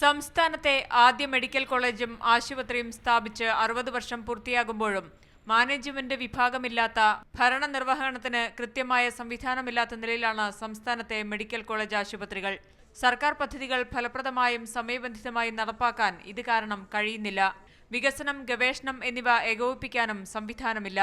സംസ്ഥാനത്തെ ആദ്യ മെഡിക്കൽ കോളേജും ആശുപത്രിയും സ്ഥാപിച്ച് 60 വർഷം പൂർത്തിയാകുമ്പോഴും മാനേജ്മെന്റ് വിഭാഗമില്ലാത്ത ഭരണനിർവഹണത്തിന് കൃത്യമായ സംവിധാനമില്ലാത്ത നിലയിലാണ് സംസ്ഥാനത്തെ മെഡിക്കൽ കോളേജ് ആശുപത്രികൾ. സർക്കാർ പദ്ധതികൾ ഫലപ്രദമായും സമയബന്ധിതമായും നടപ്പാക്കാൻ ഇത് കാരണം കഴിയുന്നില്ല. വികസനം, ഗവേഷണം എന്നിവ ഏകോപിപ്പിക്കാനും സംവിധാനമില്ല.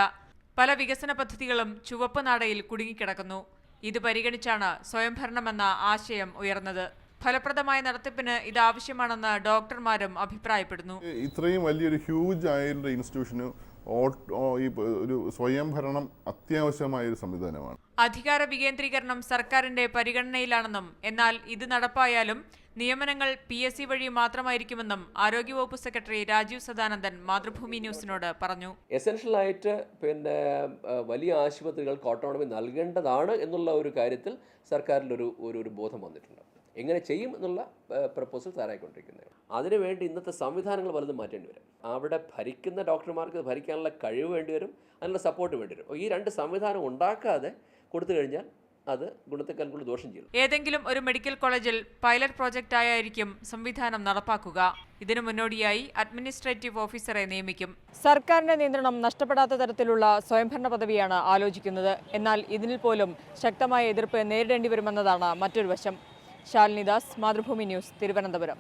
പല വികസന പദ്ധതികളും ചുവപ്പ് നാടയിൽ കുടുങ്ങിക്കിടക്കുന്നു. ഇത് പരിഗണിച്ചാണ് സ്വയംഭരണമെന്ന ആശയം ഉയർന്നത്. ഫലപ്രദമായ നടത്തിപ്പിന് ഇത് ആവശ്യമാണെന്ന് ഡോക്ടർമാരും അഭിപ്രായപ്പെടുന്നു. ഇത്രയും വലിയൊരു ഹ്യൂജ് ആയിട്ടുള്ള ഇൻസ്റ്റിറ്റ്യൂഷന് ഒരു സ്വയംഭരണം അത്യാവശ്യമായ ഒരു സംവിധാനമാണ്. അധികാര വികേന്ദ്രീകരണം സർക്കാരിന്റെ പരിഗണനയിലാണെന്നും എന്നാൽ ഇത് നടപ്പായാലും നിയമനങ്ങൾ PSC വഴി മാത്രമായിരിക്കുമെന്നും ആരോഗ്യവകുപ്പ് സെക്രട്ടറി രാജീവ് സദാനന്ദൻ മാതൃഭൂമി ന്യൂസിനോട് പറഞ്ഞു. എസൻഷ്യൽ ആയിട്ട് വലിയ ആശുപത്രികൾക്ക് ഓട്ടോണമി നൽകേണ്ടതാണ് എന്നുള്ള ഒരു കാര്യത്തിൽ സർക്കാരിൽ ഒരു ബോധം വന്നിട്ടുണ്ട്. എങ്ങനെ ചെയ്യും എന്നുള്ള പ്രപ്പോസൽ തയ്യാറായിക്കൊണ്ടിരിക്കുന്നത്. അതിനുവേണ്ടി ഇന്നത്തെ സംവിധാനങ്ങൾ പലതും മാറ്റേണ്ടി വരും. അവിടെ ഭരിക്കുന്ന ഡോക്ടർമാർക്ക് ഭരിക്കാനുള്ള കഴിവ് വേണ്ടി വരും, അതിനുള്ള സപ്പോർട്ട് വേണ്ടി വരും. ഈ രണ്ട് സംവിധാനം ഉണ്ടാക്കാതെ കൊടുത്തു കഴിഞ്ഞാൽ അത് ഗുണത്തെക്കാൾ കൂടുതൽ ദോഷം ചെയ്യും. ഏതെങ്കിലും ഒരു മെഡിക്കൽ കോളേജിൽ പൈലറ്റ് പ്രോജക്റ്റ് ആയിരിക്കും സംവിധാനം നടപ്പാക്കുക. ഇതിനു മുന്നോടിയായി അഡ്മിനിസ്ട്രേറ്റീവ് ഓഫീസറെ നിയമിക്കും. സർക്കാരിന്റെ നിയന്ത്രണം നഷ്ടപ്പെടാത്ത തരത്തിലുള്ള സ്വയംഭരണ പദവിയാണ് ആലോചിക്കുന്നത്. എന്നാൽ ഇതിൽ പോലും ശക്തമായ എതിർപ്പ് നേരിടേണ്ടി വരുമെന്നതാണ് മറ്റൊരു വശം. ശാലിനി ദാസ്, മാതൃഭൂമി ന്യൂസ്, തിരുവനന്തപുരം.